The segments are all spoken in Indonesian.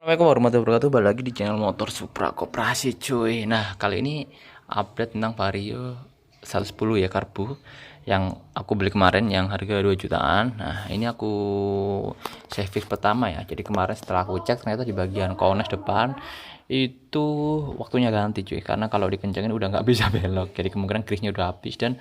Assalamualaikum warahmatullahi wabarakatuh. Balik lagi di channel Motor Supra Koperasi cuy. Nah kali ini update tentang Vario 110 ya karbu yang aku beli kemarin yang harga 2 jutaan. Nah ini aku service pertama ya. Jadi kemarin setelah aku cek ternyata di bagian kones depan itu waktunya ganti cuy, karena kalau dikencengin udah nggak bisa belok. Jadi kemungkinan grease-nya udah habis dan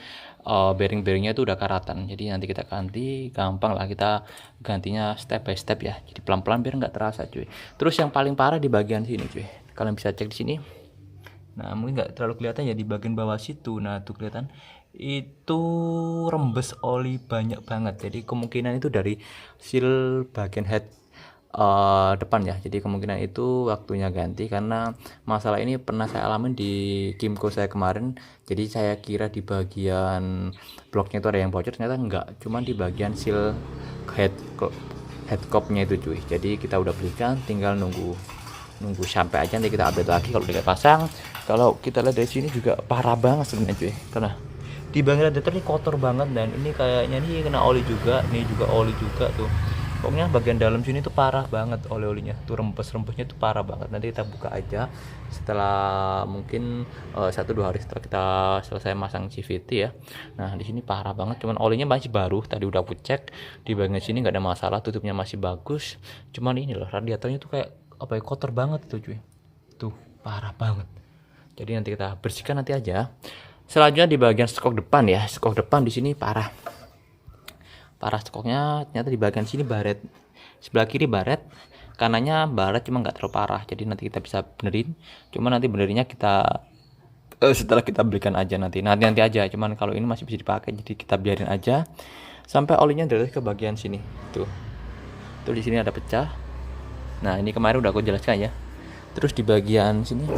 bearing-bearingnya itu udah karatan. Jadi nanti kita ganti, gampang lah, kita gantinya step by step ya. Jadi pelan-pelan biar nggak terasa cuy. Terus yang paling parah di bagian sini cuy, kalian bisa cek di sini. Nah mungkin nggak terlalu kelihatan ya di bagian bawah situ. Nah tuh kelihatan itu rembes oli banyak banget. Jadi kemungkinan itu dari seal bagian head depan ya. Jadi kemungkinan itu waktunya ganti, karena masalah ini pernah saya alamin di Kimco saya kemarin. Jadi saya kira di bagian bloknya itu ada yang bocor, ternyata enggak, cuman di bagian seal head copnya itu cuy. Jadi kita udah belikan, tinggal nunggu sampai aja, nanti kita update lagi kalau udah pasang. Kalau kita lihat dari sini juga parah banget sebenarnya cuy, karena di bagian radiator ini kotor banget, dan ini kayaknya nih kena oli juga, ini juga oli juga tuh. Pokoknya bagian dalam sini tuh parah banget, oli-olinya tuh rempes-rempesnya tuh parah banget. Nanti kita buka aja setelah mungkin 1-2 hari setelah kita selesai masang CVT ya. Nah di sini parah banget, cuman olinya masih baru, tadi udah aku cek di bagian sini nggak ada masalah, tutupnya masih bagus. Cuman ini loh, radiatornya tuh kayak apa ya, kotor banget tuh cuy, tuh parah banget. Jadi nanti kita bersihkan nanti aja. Selanjutnya di bagian skok depan ya, skok depan di sini parah skoknya. Ternyata di bagian sini baret, sebelah kiri baret, kanannya baret, cuma nggak terlalu parah. Jadi nanti kita bisa benerin, cuma nanti benerinnya kita setelah kita belikan aja, nanti aja. Cuman kalau ini masih bisa dipakai, jadi kita biarin aja sampai olinya dari ke bagian sini tuh di sini ada pecah. Nah ini kemarin udah aku jelaskan ya. Terus di bagian sini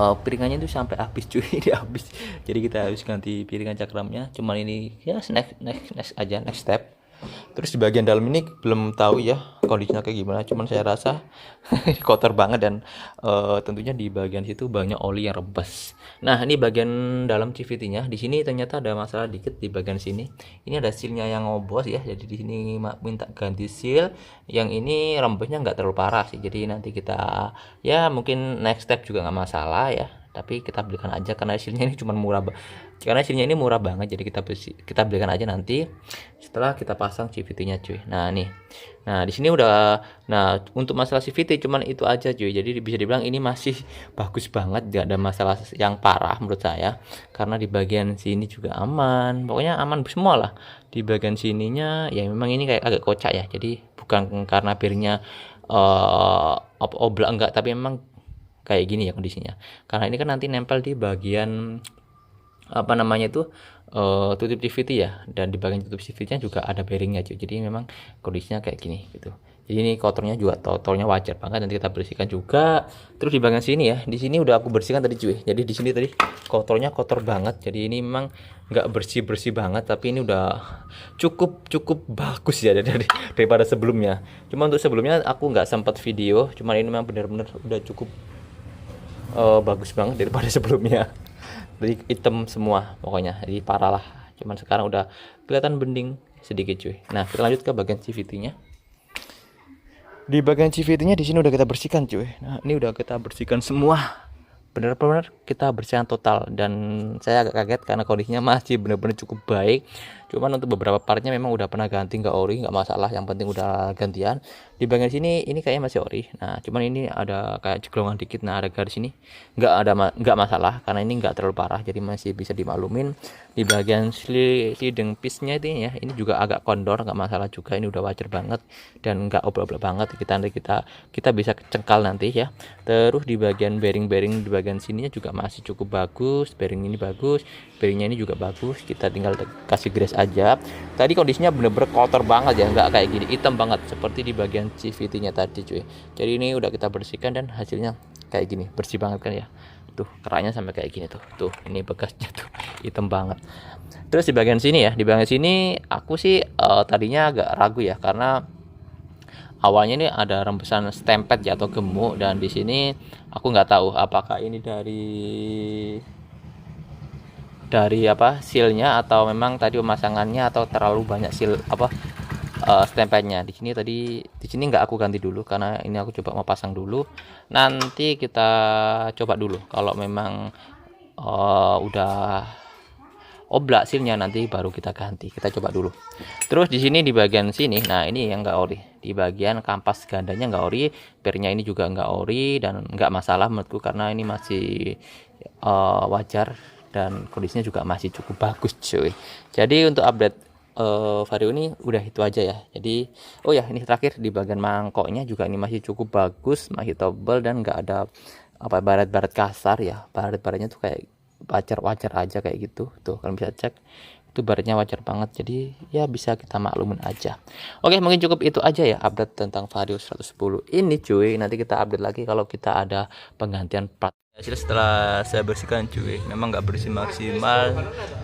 piringannya itu sampai habis cuy, ini habis. Jadi kita harus ganti piringan cakramnya. Cuman ini ya next aja, next step. Terus di bagian dalam ini belum tahu ya kondisinya kayak gimana, cuman saya rasa kotor banget, dan tentunya di bagian situ banyak oli yang rembes. Nah ini bagian dalam CVT-nya, di sini ternyata ada masalah dikit di bagian sini. Ini ada seal-nya yang ngobos ya, jadi di sini minta ganti seal. Yang ini rembesnya nggak terlalu parah sih, jadi nanti kita ya mungkin next step juga nggak masalah ya, tapi kita belikan aja karena hasilnya ini cuma murah, karena hasilnya ini murah banget. Jadi kita belikan aja nanti setelah kita pasang CVT-nya cuy. Nah nih, nah di sini udah. Nah untuk masalah CVT cuman itu aja cuy, jadi bisa dibilang ini masih bagus banget, gak ada masalah yang parah menurut saya, karena di bagian sini juga aman, pokoknya aman semua lah. Di bagian sininya ya memang ini kayak agak kocak ya, jadi bukan karena bearingnya oblak enggak, tapi memang kayak gini ya kondisinya, karena ini kan nanti nempel di bagian apa namanya itu tutup CVT ya, dan di bagian tutup CVT-nya juga ada bearingnya cuy. Jadi memang kondisinya kayak gini gitu. Jadi ini kotornya juga kotornya wajar banget, nanti kita bersihkan juga. Terus di bagian sini ya, di sini udah aku bersihkan tadi cuy. Jadi di sini tadi kotornya kotor banget, jadi ini memang nggak bersih banget, tapi ini udah cukup bagus ya daripada sebelumnya. Cuma untuk sebelumnya aku nggak sempat video, cuman ini memang benar-benar udah cukup bagus banget daripada sebelumnya. Jadi hitam semua pokoknya, jadi parah lah. Cuman sekarang udah kelihatan bening sedikit cuy. Nah kita lanjut ke bagian CVT-nya. Di bagian CVT-nya di sini udah kita bersihkan cuy. Nah ini udah kita bersihkan semua, benar-benar kita bersihkan total, dan saya agak kaget karena kondisinya masih benar-benar cukup baik. Cuman untuk beberapa partnya memang udah pernah ganti, nggak ori, nggak masalah, yang penting udah gantian. Di bagian sini ini kayaknya masih ori. Nah cuman ini ada kayak jeglongan dikit, nah ada garis ini nggak masalah, karena ini nggak terlalu parah, jadi masih bisa dimaklumin. Di bagian sliding piece-nya itu ya, ini juga agak kondor, nggak masalah juga, ini udah wajar banget dan nggak oblak-oblak banget. Kita bisa cengkal nanti ya. Terus di bagian bearing di bagian sininya juga masih cukup bagus, bearing ini bagus, bearingnya ini juga bagus. Kita tinggal kasih grease aja. Tadi kondisinya bener-bener kotor banget ya, nggak kayak gini hitam banget seperti di bagian CVT-nya tadi cuy. Jadi ini udah kita bersihkan dan hasilnya kayak gini, bersih banget kan ya. Tuh keraknya sampai kayak gini tuh ini bekasnya tuh hitam banget. Terus di bagian sini ya, di bagian sini aku sih tadinya agak ragu ya, karena awalnya ini ada rembesan stempet ya atau gemuk, dan di sini aku nggak tahu apakah ini dari apa sealnya, atau memang tadi pemasangannya, atau terlalu banyak seal apa stempelnya. Di sini nggak aku ganti dulu karena ini aku coba mau pasang dulu. Nanti kita coba dulu kalau memang udah oblak silnya, nanti baru kita ganti. Kita coba dulu. Terus di sini di bagian sini, nah ini yang nggak ori. Di bagian kampas gandanya nggak ori, pernya ini juga nggak ori dan nggak masalah menurutku karena ini masih wajar dan kondisinya juga masih cukup bagus cuy. Jadi untuk update Vario ini udah itu aja ya. Jadi oh ya ini terakhir di bagian mangkoknya juga ini masih cukup bagus, masih tebal dan nggak ada apa baret-baret kasar ya. Baret-baretnya tuh kayak wajar-wajar aja kayak gitu. Tuh kalian bisa cek itu baretnya wajar banget, jadi ya bisa kita maklumin aja. Oke, mungkin cukup itu aja ya update tentang Vario 110 ini cuy. Nanti kita update lagi kalau kita ada penggantian part. Hasil setelah saya bersihkan cuy, memang nggak bersih maksimal,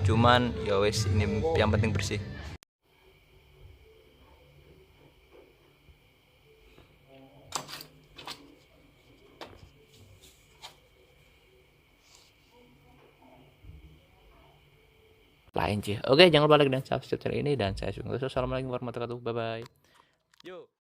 cuman ya wes ini yang penting bersih. Lain cuy. Oke, jangan lupa like dan subscribe channel ini dan saya Assalamualaikum warahmatullahi wabarakatuh. Bye bye. Yo.